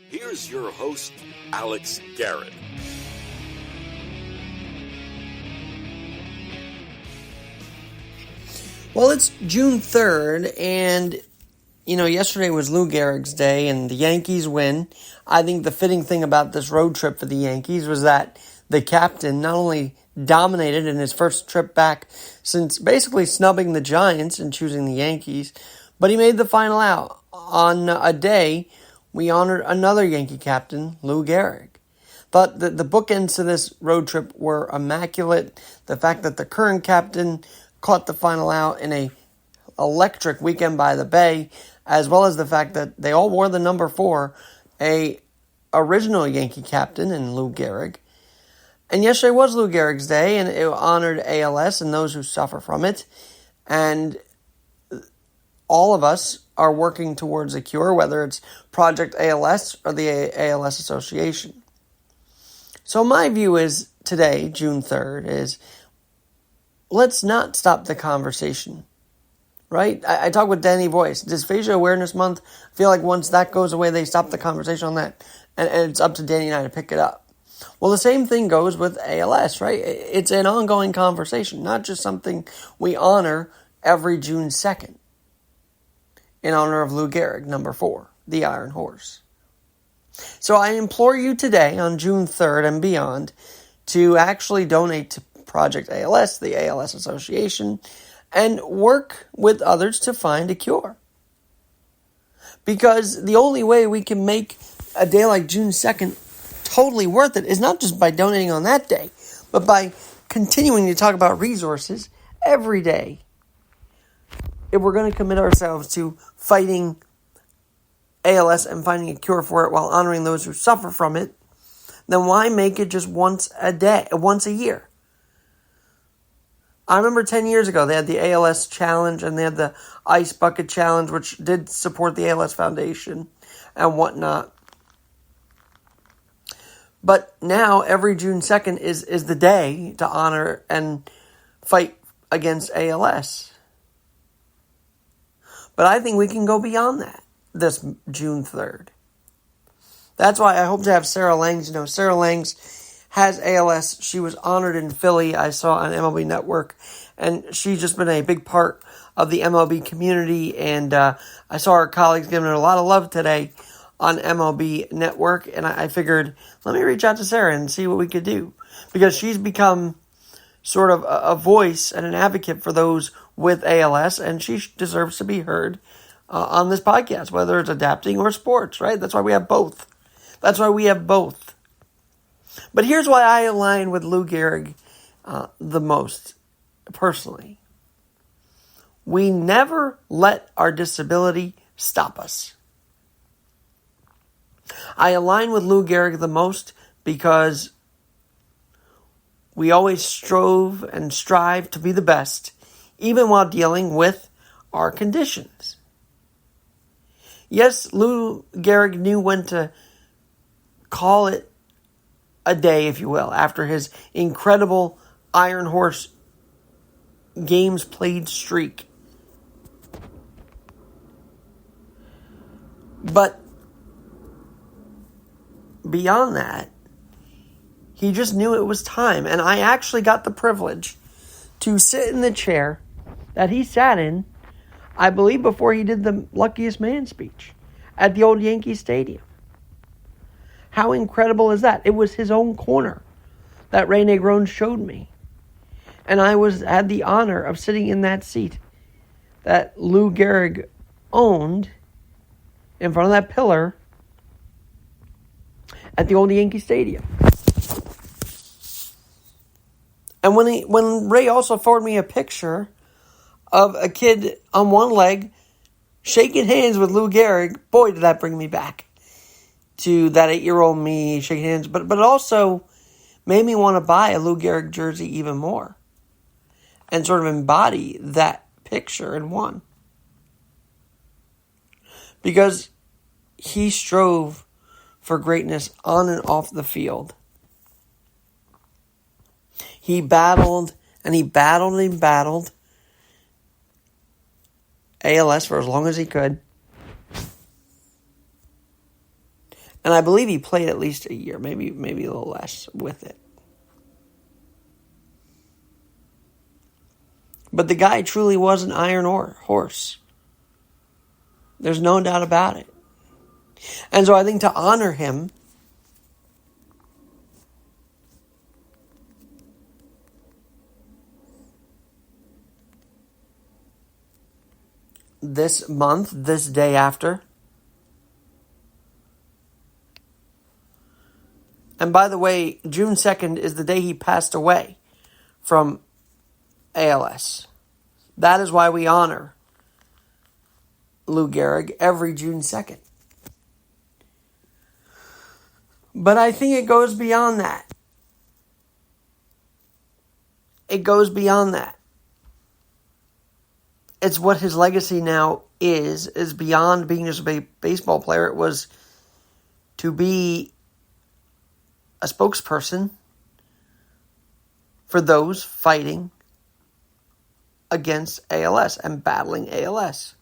Here's your host, Alex Garrett. Well, it's June 3rd, and, yesterday was Lou Gehrig's day, and the Yankees win. I think the fitting thing about this road trip for the Yankees was that the captain not only dominated in his first trip back since basically snubbing the Giants and choosing the Yankees, but he made the final out. On a day, we honored another Yankee captain, Lou Gehrig. But the bookends to this road trip were immaculate. The fact that the current captain caught the final out in a electric weekend by the Bay, as well as the fact that they all wore the number 4, a original Yankee captain in Lou Gehrig. And yesterday was Lou Gehrig's day, and it honored ALS and those who suffer from it. And all of us are working towards a cure, whether it's Project ALS or the ALS Association. So my view is today, June 3rd, is let's not stop the conversation, right? I talk with Danny Voice. Dysphagia Awareness Month, I feel like once that goes away, they stop the conversation on that, and it's up to Danny and I to pick it up. Well, the same thing goes with ALS, right? It's an ongoing conversation, not just something we honor every June 2nd in honor of Lou Gehrig, number 4, the Iron Horse. So I implore you today, on June 3rd and beyond, to actually donate to Project ALS, the ALS Association, and work with others to find a cure. Because the only way we can make a day like June 2nd totally worth it is not just by donating on that day, but by continuing to talk about resources every day. If we're going to commit ourselves to fighting ALS and finding a cure for it while honoring those who suffer from it, then why make it just once a year? I remember 10 years ago, they had the ALS Challenge and they had the Ice Bucket Challenge, which did support the ALS Foundation and whatnot. But now, every June 2nd is the day to honor and fight against ALS. But I think we can go beyond that this June 3rd. That's why I hope to have Sarah Langs. Sarah Langs has ALS. She was honored in Philly, I saw on MLB Network. And she's just been a big part of the MLB community. And I saw her colleagues giving her a lot of love today on MLB Network. And I figured, let me reach out to Sarah and see what we could do. Because she's become sort of a voice and an advocate for those with ALS. And she deserves to be heard on this podcast, whether it's adapting or sports, right? That's why we have both. But here's why I align with Lou Gehrig the most, personally. We never let our disability stop us. I align with Lou Gehrig the most because we always strove and strive to be the best, even while dealing with our conditions. Yes, Lou Gehrig knew when to call it a day, if you will, after his incredible Iron Horse games played streak. But beyond that, he just knew it was time. And I actually got the privilege to sit in the chair that he sat in, I believe, before he did the Luckiest Man speech at the old Yankee Stadium. How incredible is that? It was his own corner that Ray Negron showed me. And I had the honor of sitting in that seat that Lou Gehrig owned in front of that pillar at the old Yankee Stadium. And when Ray also forwarded me a picture of a kid on one leg shaking hands with Lou Gehrig, boy, did that bring me back to that 8-year-old me shaking hands. But it also made me want to buy a Lou Gehrig jersey even more and sort of embody that picture in one. Because he strove for greatness on and off the field. He battled and he battled and he battled ALS for as long as he could. And I believe he played at least a year, maybe a little less with it. But the guy truly was an iron horse. There's no doubt about it. And so I think to honor him, this month, this day after. And by the way, June 2nd is the day he passed away from ALS. That is why we honor Lou Gehrig every June 2nd. But I think it goes beyond that. It goes beyond that. It's what his legacy now is beyond being just a baseball player. It was to be a spokesperson for those fighting against ALS and battling ALS.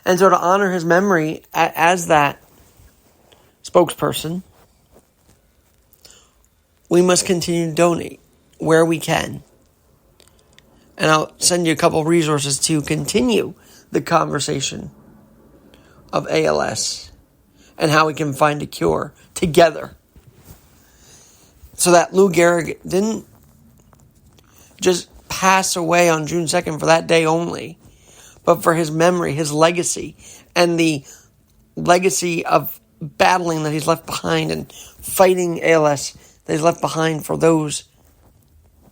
And so to honor his memory as that spokesperson, we must continue to donate where we can. And I'll send you a couple resources to continue the conversation of ALS and how we can find a cure together. So that Lou Gehrig didn't just pass away on June 2nd for that day only, but for his memory, his legacy, and the legacy of battling that he's left behind and fighting ALS that he's left behind for those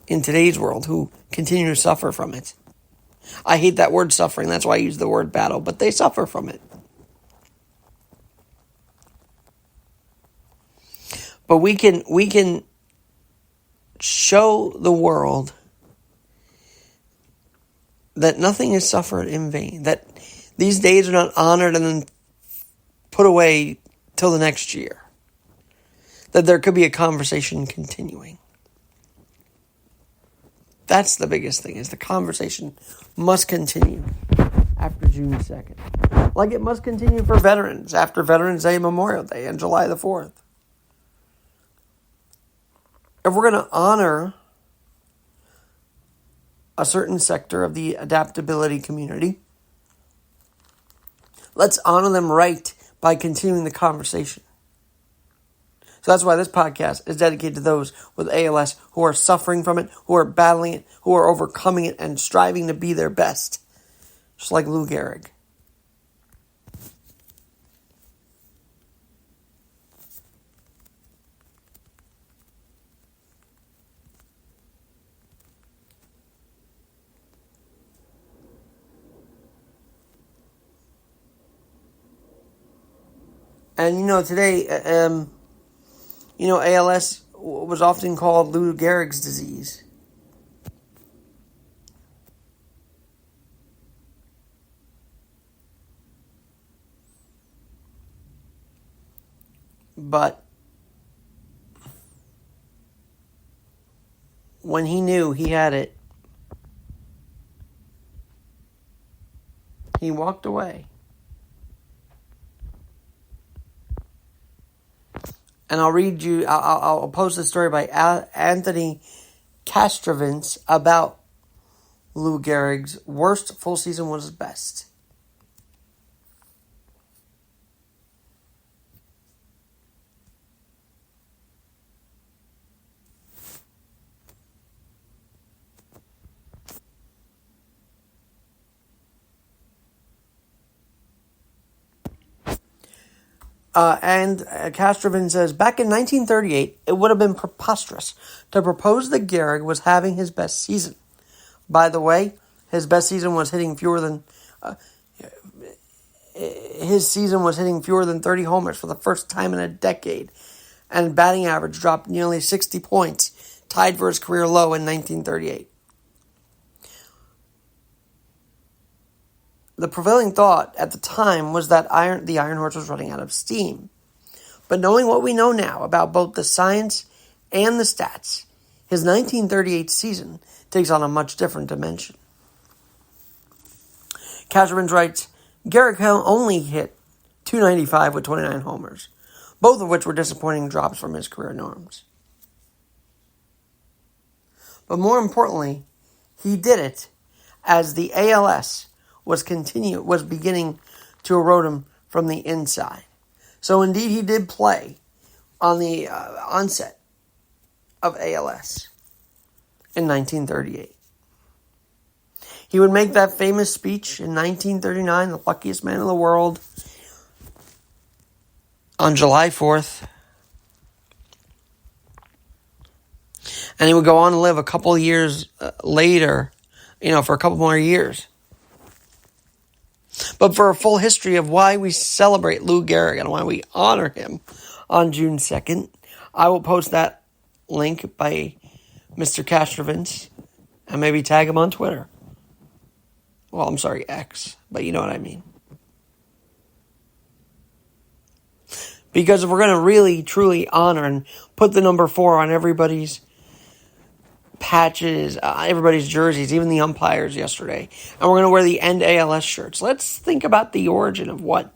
in today's world who continue to suffer from it. I hate that word suffering, that's why I use the word battle, but they suffer from it. But we can show the world that nothing is suffered in vain, that these days are not honored and then put away till the next year, that there could be a conversation continuing. That's the biggest thing, is the conversation must continue after June 2nd. Like it must continue for veterans after Veterans Day, Memorial Day, and July the 4th. If we're going to honor a certain sector of the adaptability community, let's honor them right by continuing the conversation. So that's why this podcast is dedicated to those with ALS who are suffering from it, who are battling it, who are overcoming it and striving to be their best. Just like Lou Gehrig. And today, ALS was often called Lou Gehrig's disease. But when he knew he had it, he walked away. And I'll post a story by Anthony Castrovins about Lou Gehrig's worst full season was his best. And Castrovin says, back in 1938, it would have been preposterous to propose that Gehrig was having his best season. By the way, his best season was hitting fewer than 30 homers for the first time in a decade, and batting average dropped nearly 60 points, tied for his career low in 1938. The prevailing thought at the time was that the Iron Horse was running out of steam. But knowing what we know now about both the science and the stats, his 1938 season takes on a much different dimension. Castrovins writes, Gehrig only hit .295 with 29 homers, both of which were disappointing drops from his career norms. But more importantly, he did it as the ALS was beginning to erode him from the inside. So indeed, he did play on the onset of ALS in 1938. He would make that famous speech in 1939, the luckiest man in the world, on July 4th. And he would go on to live a couple years later, for a couple more years. But for a full history of why we celebrate Lou Gehrig and why we honor him on June 2nd, I will post that link by Mr. Castrovins and maybe tag him on Twitter. Well, I'm sorry, X, but you know what I mean. Because if we're going to really, truly honor and put the number 4 on everybody's patches, everybody's jerseys, even the umpires yesterday, and we're going to wear the End ALS shirts, let's think about the origin of what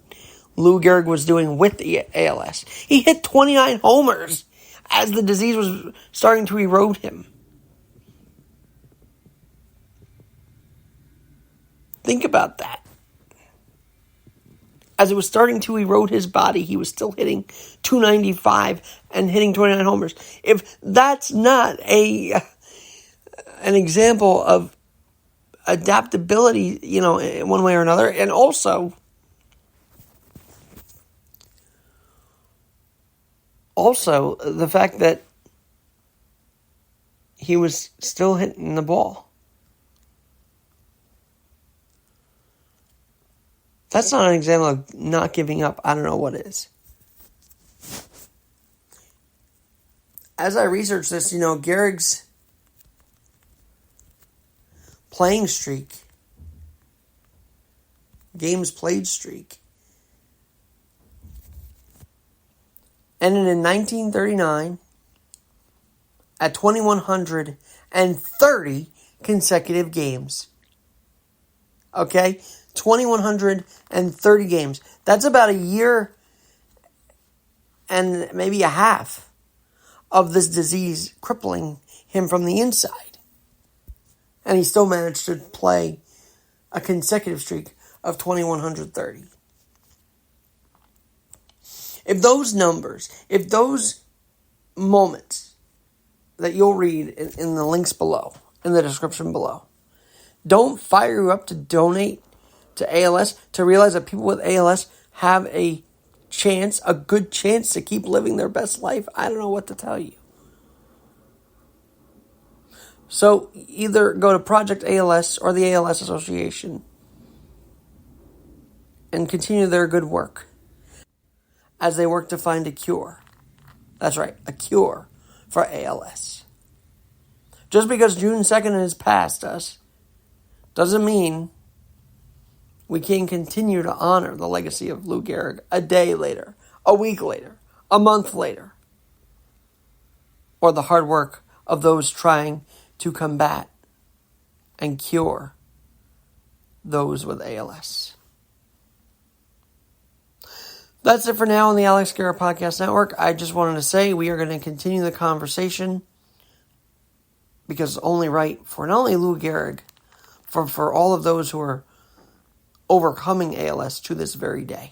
Lou Gehrig was doing with the ALS. He hit 29 homers as the disease was starting to erode him. Think about that. As it was starting to erode his body, he was still hitting .295 and hitting 29 homers. If that's not an example of adaptability, in one way or another, and also the fact that he was still hitting the ball. That's not an example of not giving up. I don't know what is. As I researched this, Gehrig's playing streak, games played streak, ended in 1939 at 2,130 consecutive games. Okay? 2,130 games. That's about a year and maybe a half of this disease crippling him from the inside. And he still managed to play a consecutive streak of 2,130. If those numbers, if those moments that you'll read in the links below, in the description below, don't fire you up to donate to ALS, to realize that people with ALS have a good chance to keep living their best life, I don't know what to tell you. So either go to Project ALS or the ALS Association and continue their good work as they work to find a cure. That's right, a cure for ALS. Just because June 2nd has passed us doesn't mean we can continue to honor the legacy of Lou Gehrig a day later, a week later, a month later, or the hard work of those trying to combat and cure those with ALS. That's it for now on the Alex Garrett Podcast Network. I just wanted to say we are going to continue the conversation because it's only right for not only Lou Gehrig, for all of those who are overcoming ALS to this very day.